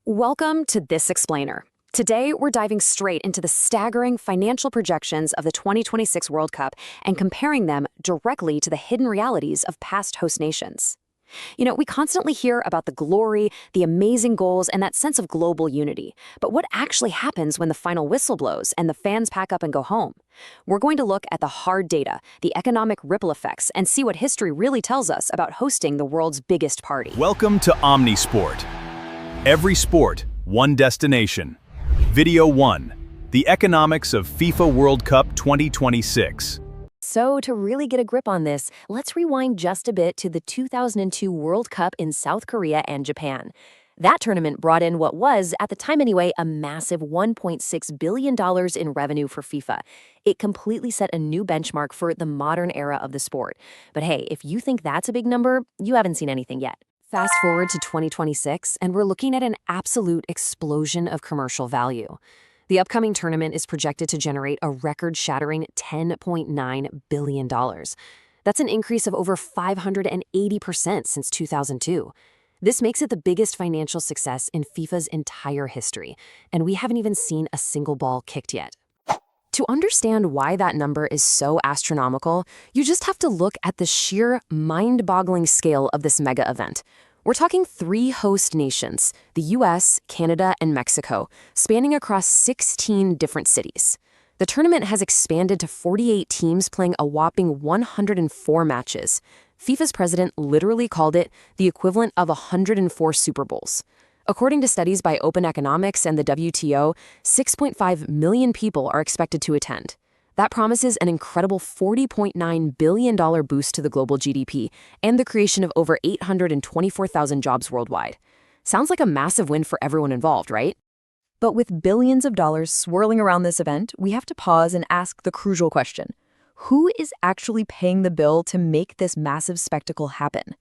Welcome to This Explainer. Today, we're diving straight into the staggering financial projections of the 2026 World Cup and comparing them directly to the hidden realities of past host nations. We constantly hear about the glory, the amazing goals, and that sense of global unity. But what actually happens when the final whistle blows and the fans pack up and go home? We're going to look at the hard data, the economic ripple effects, and see what history really tells us about hosting the world's biggest party. Welcome to OmniSport. Every sport, one destination. Video 1. The economics of FIFA World Cup 2026. So to really get a grip on this, let's rewind just a bit to the 2002 World Cup in South Korea and Japan. That tournament brought in what was, at the time anyway, a massive $1.6 billion in revenue for FIFA. It completely set a new benchmark for the modern era of the sport. But hey, if you think that's a big number, you haven't seen anything yet. Fast forward to 2026, and we're looking at an absolute explosion of commercial value. The upcoming tournament is projected to generate a record-shattering $10.9 billion. That's an increase of over 580% since 2002. This makes it the biggest financial success in FIFA's entire history, and we haven't even seen a single ball kicked yet. To understand why that number is so astronomical, you just have to look at the sheer mind-boggling scale of this mega event. We're talking 3 host nations, the US, Canada, and Mexico, spanning across 16 different cities. The tournament has expanded to 48 teams playing a whopping 104 matches. FIFA's president literally called it the equivalent of 104 Super Bowls. According to studies by Open Economics and the WTO, 6.5 million people are expected to attend. That promises an incredible $40.9 billion boost to the global GDP and the creation of over 824,000 jobs worldwide. Sounds like a massive win for everyone involved, right? But with billions of dollars swirling around this event, we have to pause and ask the crucial question. Who is actually paying the bill to make this massive spectacle happen?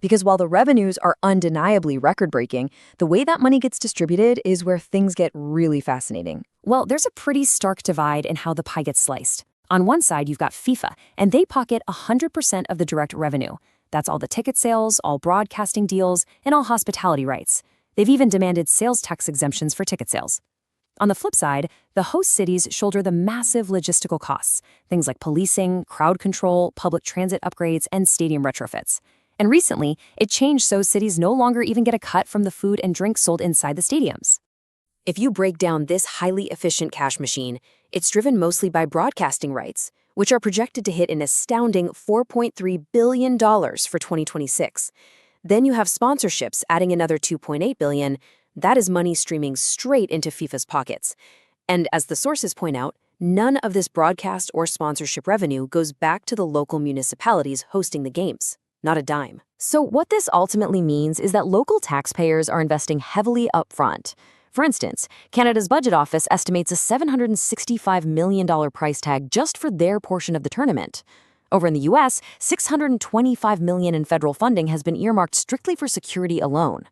Because while the revenues are undeniably record-breaking, the way that money gets distributed is where things get really fascinating. Well, there's a pretty stark divide in how the pie gets sliced. On one side, you've got FIFA, and they pocket 100% of the direct revenue. That's all the ticket sales, all broadcasting deals, and all hospitality rights. They've even demanded sales tax exemptions for ticket sales. On the flip side, the host cities shoulder the massive logistical costs, things like policing, crowd control, public transit upgrades, and stadium retrofits. And recently, it changed so cities no longer even get a cut from the food and drink sold inside the stadiums. If you break down this highly efficient cash machine, it's driven mostly by broadcasting rights, which are projected to hit an astounding $4.3 billion for 2026. Then you have sponsorships adding another $2.8 billion. That is money streaming straight into FIFA's pockets. And as the sources point out, none of this broadcast or sponsorship revenue goes back to the local municipalities hosting the games. Not a dime. So what this ultimately means is that local taxpayers are investing heavily up front. For instance, Canada's Budget Office estimates a $765 million price tag just for their portion of the tournament. Over in the US, $625 million in federal funding has been earmarked strictly for security alone.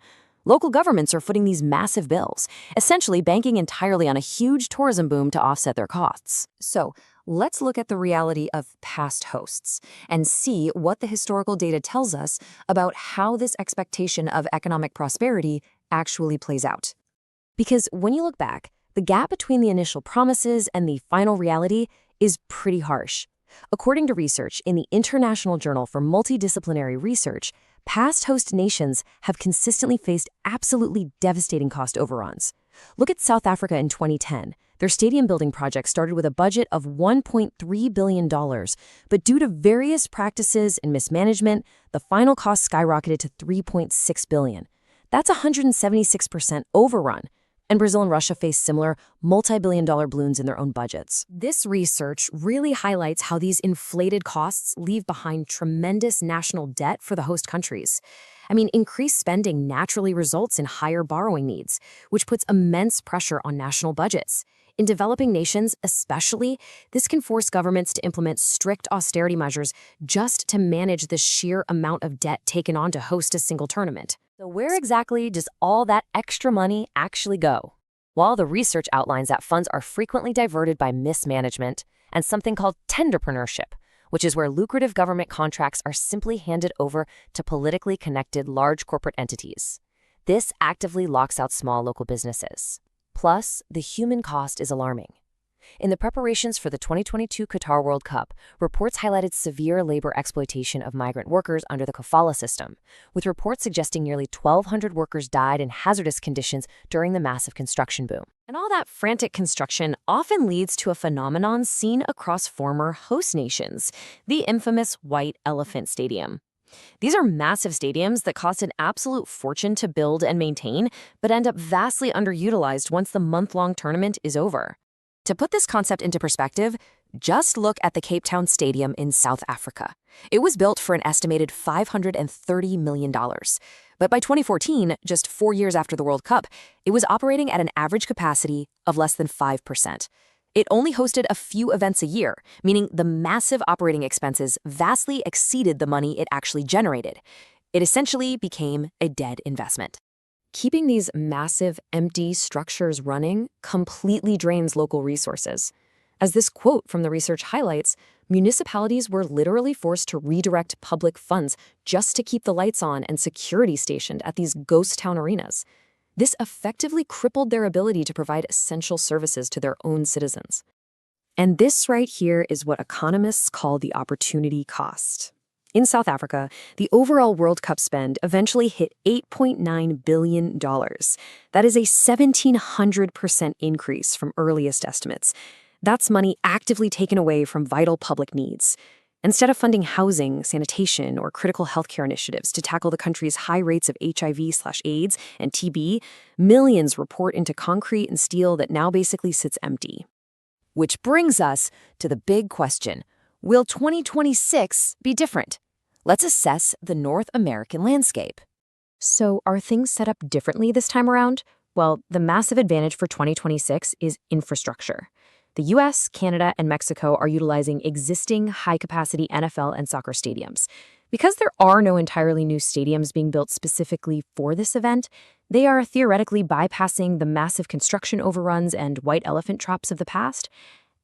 Local governments are footing these massive bills, essentially banking entirely on a huge tourism boom to offset their costs. So, let's look at the reality of past hosts and see what the historical data tells us about how this expectation of economic prosperity actually plays out. Because when you look back, the gap between the initial promises and the final reality is pretty harsh. According to research in the International Journal for Multidisciplinary Research, past host nations have consistently faced absolutely devastating cost overruns. Look at South Africa in 2010. Their stadium building project started with a budget of $1.3 billion, but due to various practices and mismanagement, the final cost skyrocketed to $3.6 billion. That's a 176% overrun. And Brazil and Russia face similar multi-billion-dollar balloons in their own budgets. This research really highlights how these inflated costs leave behind tremendous national debt for the host countries. Increased spending naturally results in higher borrowing needs, which puts immense pressure on national budgets. In developing nations especially, this can force governments to implement strict austerity measures just to manage the sheer amount of debt taken on to host a single tournament. So where exactly does all that extra money actually go? Well, the research outlines that funds are frequently diverted by mismanagement and something called tenderpreneurship, which is where lucrative government contracts are simply handed over to politically connected large corporate entities. This actively locks out small local businesses. Plus, the human cost is alarming. In the preparations for the 2022 Qatar World Cup, reports highlighted severe labor exploitation of migrant workers under the kafala system, with reports suggesting nearly 1,200 workers died in hazardous conditions during the massive construction boom. And all that frantic construction often leads to a phenomenon seen across former host nations, the infamous White Elephant Stadium. These are massive stadiums that cost an absolute fortune to build and maintain, but end up vastly underutilized once the month-long tournament is over. To put this concept into perspective, just look at the Cape Town Stadium in South Africa. It was built for an estimated $530 million. But by 2014, just 4 years after the World Cup, it was operating at an average capacity of less than 5%. It only hosted a few events a year, meaning the massive operating expenses vastly exceeded the money it actually generated. It essentially became a dead investment. Keeping these massive, empty structures running completely drains local resources. As this quote from the research highlights, municipalities were literally forced to redirect public funds just to keep the lights on and security stationed at these ghost town arenas. This effectively crippled their ability to provide essential services to their own citizens. And this right here is what economists call the opportunity cost. In South Africa, the overall World Cup spend eventually hit $8.9 billion. That is a 1,700% increase from earliest estimates. That's money actively taken away from vital public needs. Instead of funding housing, sanitation, or critical healthcare initiatives to tackle the country's high rates of HIV/AIDS and TB, millions report into concrete and steel that now basically sits empty. Which brings us to the big question: will 2026 be different? Let's assess the North American landscape. So, are things set up differently this time around? Well, the massive advantage for 2026 is infrastructure. The US, Canada, and Mexico are utilizing existing high-capacity NFL and soccer stadiums. Because there are no entirely new stadiums being built specifically for this event, they are theoretically bypassing the massive construction overruns and white elephant traps of the past.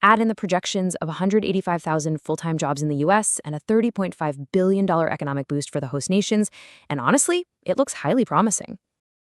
Add in the projections of 185,000 full-time jobs in the US and a $30.5 billion economic boost for the host nations, and honestly, it looks highly promising.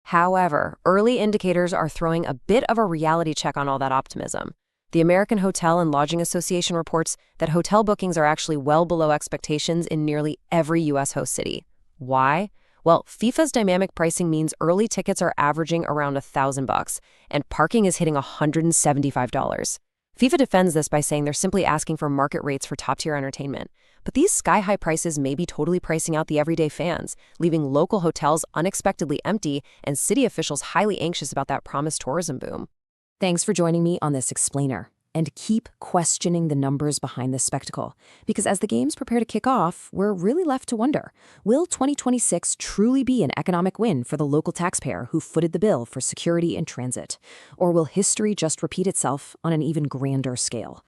However, early indicators are throwing a bit of a reality check on all that optimism. The American Hotel and Lodging Association reports that hotel bookings are actually well below expectations in nearly every US host city. Why? Well, FIFA's dynamic pricing means early tickets are averaging around $1,000, and parking is hitting $175. FIFA defends this by saying they're simply asking for market rates for top-tier entertainment. But these sky-high prices may be totally pricing out the everyday fans, leaving local hotels unexpectedly empty and city officials highly anxious about that promised tourism boom. Thanks for joining me on this explainer. And keep questioning the numbers behind this spectacle, because as the games prepare to kick off, we're really left to wonder, will 2026 truly be an economic win for the local taxpayer who footed the bill for security and transit? Or will history just repeat itself on an even grander scale?